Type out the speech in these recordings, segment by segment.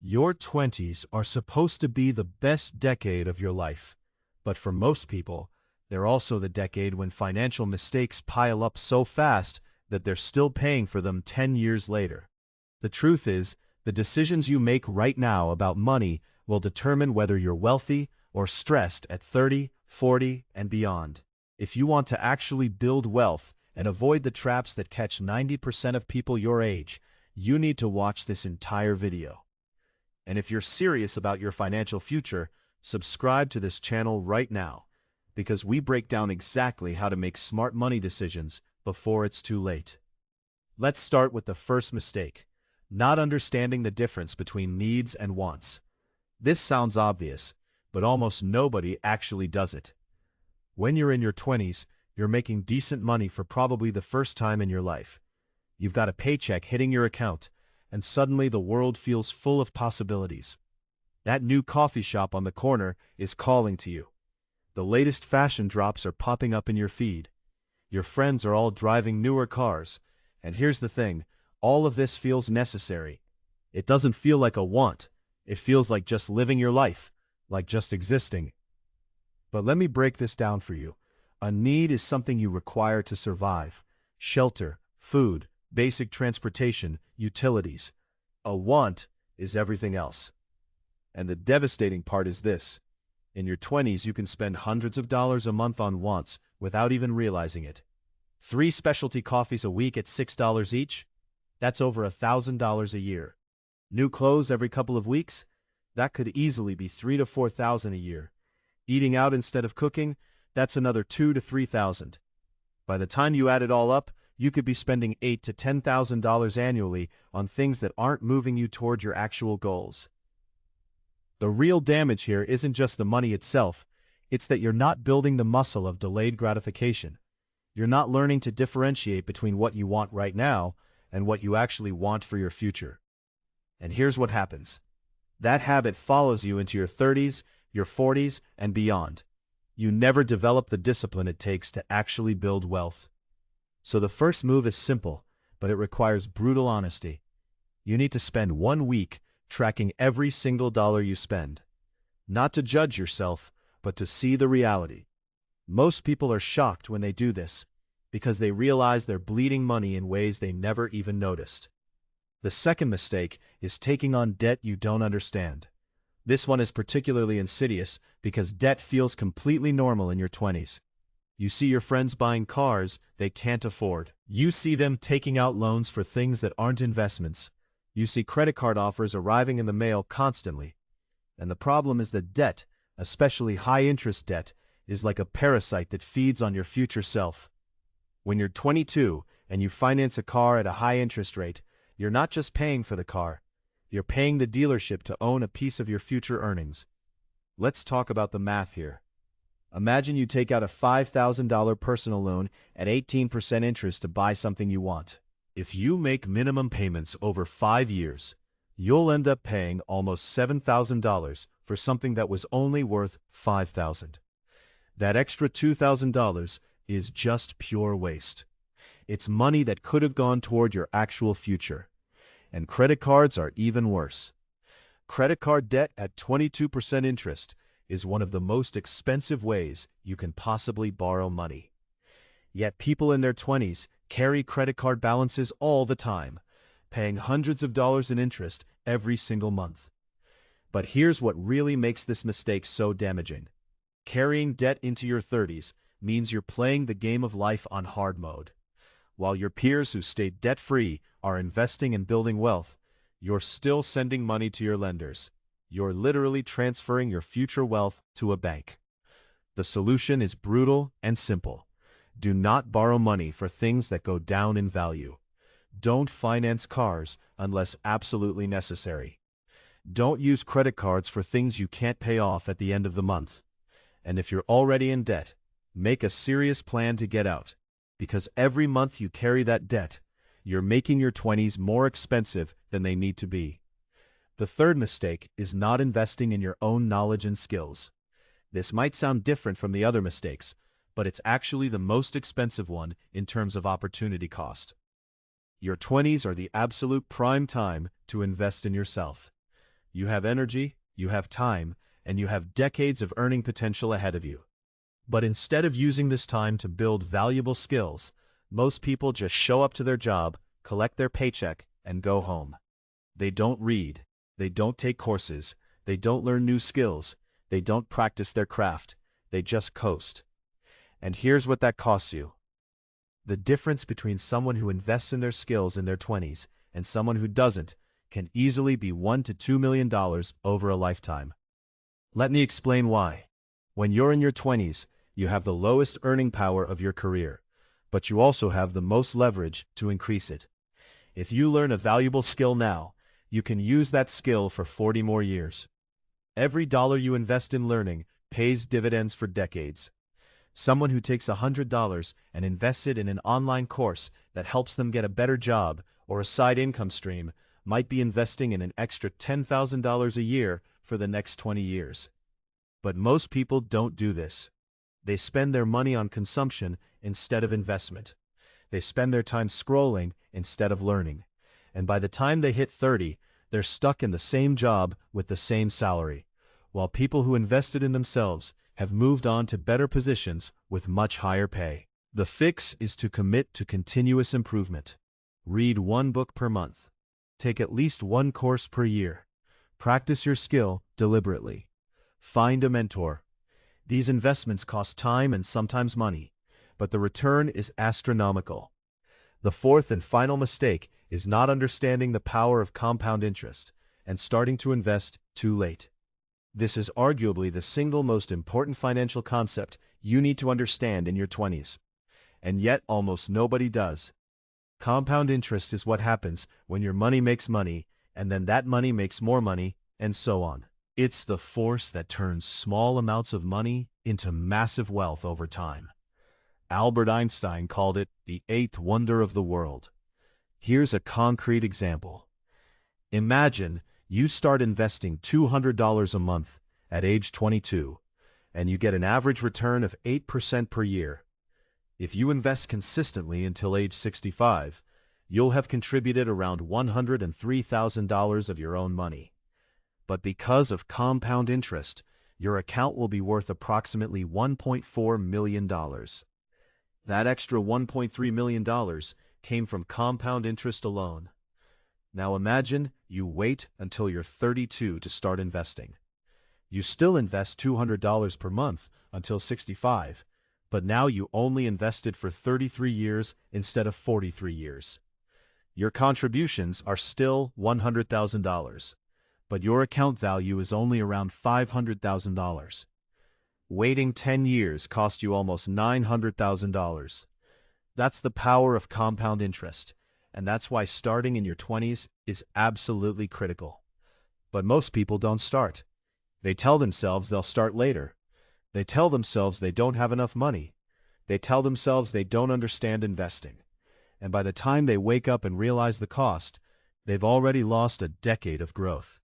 Your 20s are supposed to be the best decade of your life, but for most people, they're also the decade when financial mistakes pile up so fast that they're still paying for them 10 years later. The truth is, the decisions you make right now about money will determine whether you're wealthy or stressed at 30, 40, and beyond. If you want to actually build wealth and avoid the traps that catch 90% of people your age, you need to watch this entire video. And if you're serious about your financial future, subscribe to this channel right now, because we break down exactly how to make smart money decisions before it's too late. Let's start with the first mistake: not understanding the difference between needs and wants. This sounds obvious, but almost nobody actually does it. When you're in your 20s, you're making decent money for probably the first time in your life. You've got a paycheck hitting your account, and suddenly the world feels full of possibilities. That new coffee shop on the corner is calling to you. The latest fashion drops are popping up in your feed. Your friends are all driving newer cars. And here's the thing, all of this feels necessary. It doesn't feel like a want. It feels like just living your life, like just existing. But let me break this down for you. A need is something you require to survive: shelter, food, basic transportation, utilities. A want is everything else. And the devastating part is this: in your 20s, you can spend hundreds of dollars a month on wants without even realizing it. 3 specialty coffees a week at $6 each? That's over $1,000 a year. New clothes every couple of weeks? That could easily be $3,000 to $4,000 a year. Eating out instead of cooking? That's another $2,000 to $3,000. By the time you add it all up, you could be spending $8,000 to $10,000 annually on things that aren't moving you toward your actual goals. The real damage here isn't just the money itself, it's that you're not building the muscle of delayed gratification. You're not learning to differentiate between what you want right now and what you actually want for your future. And here's what happens. That habit follows you into your 30s, your 40s, and beyond. You never develop the discipline it takes to actually build wealth. So the first move is simple, but it requires brutal honesty. You need to spend 1 week tracking every single dollar you spend. Not to judge yourself, but to see the reality. Most people are shocked when they do this, because they realize they're bleeding money in ways they never even noticed. The second mistake is taking on debt you don't understand. This one is particularly insidious because debt feels completely normal in your 20s. You see your friends buying cars they can't afford. You see them taking out loans for things that aren't investments. You see credit card offers arriving in the mail constantly. And the problem is that debt, especially high-interest debt, is like a parasite that feeds on your future self. When you're 22 and you finance a car at a high interest rate, you're not just paying for the car, you're paying the dealership to own a piece of your future earnings. Let's talk about the math here. Imagine you take out a $5,000 personal loan at 18% interest to buy something you want. If you make minimum payments over 5 years, you'll end up paying almost $7,000 for something that was only worth $5,000. That extra $2,000 is just pure waste. It's money that could have gone toward your actual future. And credit cards are even worse. Credit card debt at 22% interest is one of the most expensive ways you can possibly borrow money. Yet people in their 20s carry credit card balances all the time, paying hundreds of dollars in interest every single month. But here's what really makes this mistake so damaging. Carrying debt into your 30s means you're playing the game of life on hard mode. While your peers who stay debt-free are investing and building wealth, you're still sending money to your lenders. You're literally transferring your future wealth to a bank. The solution is brutal and simple. Do not borrow money for things that go down in value. Don't finance cars unless absolutely necessary. Don't use credit cards for things you can't pay off at the end of the month. And if you're already in debt, make a serious plan to get out. Because every month you carry that debt, you're making your 20s more expensive than they need to be. The third mistake is not investing in your own knowledge and skills. This might sound different from the other mistakes, but it's actually the most expensive one in terms of opportunity cost. Your 20s are the absolute prime time to invest in yourself. You have energy, you have time, and you have decades of earning potential ahead of you. But instead of using this time to build valuable skills, most people just show up to their job, collect their paycheck, and go home. They don't read. They don't take courses. They don't learn new skills. They don't practice their craft. They just coast. And here's what that costs you. The difference between someone who invests in their skills in their 20s and someone who doesn't can easily be $1 to $2 million over a lifetime. Let me explain why. When you're in your 20s, you have the lowest earning power of your career, but you also have the most leverage to increase it. If you learn a valuable skill now, you can use that skill for 40 more years. Every dollar you invest in learning pays dividends for decades. Someone who takes $100 and invests it in an online course that helps them get a better job or a side income stream might be investing in an extra $10,000 a year for the next 20 years. But most people don't do this. They spend their money on consumption instead of investment. They spend their time scrolling instead of learning. And by the time they hit 30, they're stuck in the same job with the same salary, while people who invested in themselves have moved on to better positions with much higher pay. The fix is to commit to continuous improvement. Read one book per month. Take at least one course per year. Practice your skill deliberately. Find a mentor. These investments cost time and sometimes money, but the return is astronomical. The fourth and final mistake is not understanding the power of compound interest and starting to invest too late. This is arguably the single most important financial concept you need to understand in your 20s. And yet almost nobody does. Compound interest is what happens when your money makes money, and then that money makes more money, and so on. It's the force that turns small amounts of money into massive wealth over time. Albert Einstein called it the eighth wonder of the world. Here's a concrete example. Imagine you start investing $200 a month at age 22, and you get an average return of 8% per year. If you invest consistently until age 65, you'll have contributed around $103,000 of your own money. But because of compound interest, your account will be worth approximately $1.4 million. That extra $1.3 million came from compound interest alone. Now imagine you wait until you're 32 to start investing. You still invest $200 per month until 65, but now you only invested for 33 years instead of 43 years. Your contributions are still $100,000, but your account value is only around $500,000. Waiting 10 years cost you almost $900,000. That's the power of compound interest, and that's why starting in your 20s is absolutely critical. But most people don't start. They tell themselves they'll start later. They tell themselves they don't have enough money. They tell themselves they don't understand investing. And by the time they wake up and realize the cost, they've already lost a decade of growth.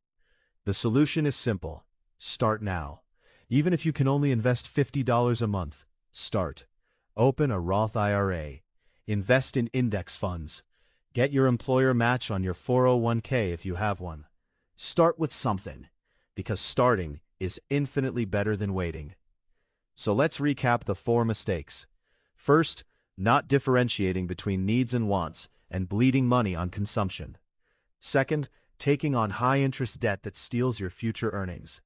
The solution is simple. Start now. Even if you can only invest $50 a month, start. Open a Roth IRA. Invest in index funds. Get your employer match on your 401k if you have one. Start with something, because starting is infinitely better than waiting. So let's recap the 4 mistakes. First, not differentiating between needs and wants and bleeding money on consumption. Second, taking on high-interest debt that steals your future earnings.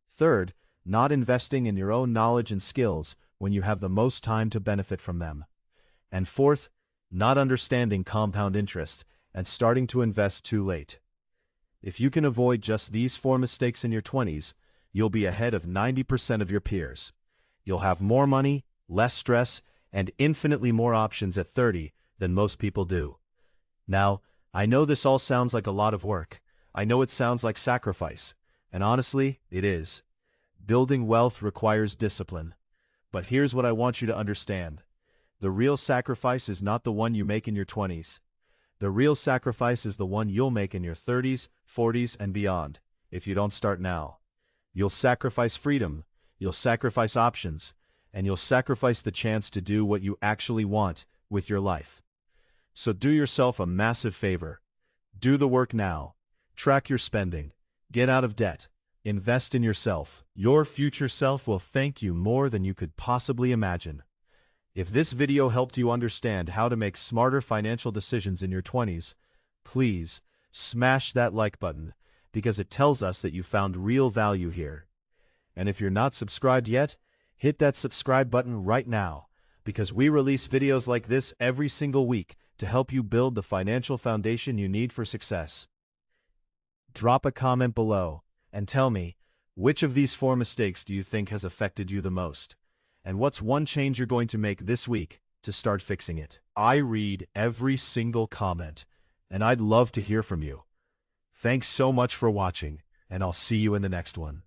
Third, not investing in your own knowledge and skills when you have the most time to benefit from them. And fourth, not understanding compound interest and starting to invest too late. If you can avoid just these 4 mistakes in your 20s, you'll be ahead of 90% of your peers. You'll have more money, less stress, and infinitely more options at 30 than most people do. Now, I know this all sounds like a lot of work. I know it sounds like sacrifice, and honestly, it is. Building wealth requires discipline. But here's what I want you to understand. The real sacrifice is not the one you make in your 20s. The real sacrifice is the one you'll make in your 30s, 40s, and beyond, if you don't start now. You'll sacrifice freedom, you'll sacrifice options, and you'll sacrifice the chance to do what you actually want with your life. So do yourself a massive favor. Do the work now. Track your spending. Get out of debt. Invest in yourself. Your future self will thank you more than you could possibly imagine. If this video helped you understand how to make smarter financial decisions in your 20s, please smash that like button because it tells us that you found real value here. And if you're not subscribed yet, hit that subscribe button right now because we release videos like this every single week to help you build the financial foundation you need for success. Drop a comment below and tell me, which of these 4 mistakes do you think has affected you the most? And what's one change you're going to make this week to start fixing it? I read every single comment, and I'd love to hear from you. Thanks so much for watching, and I'll see you in the next one.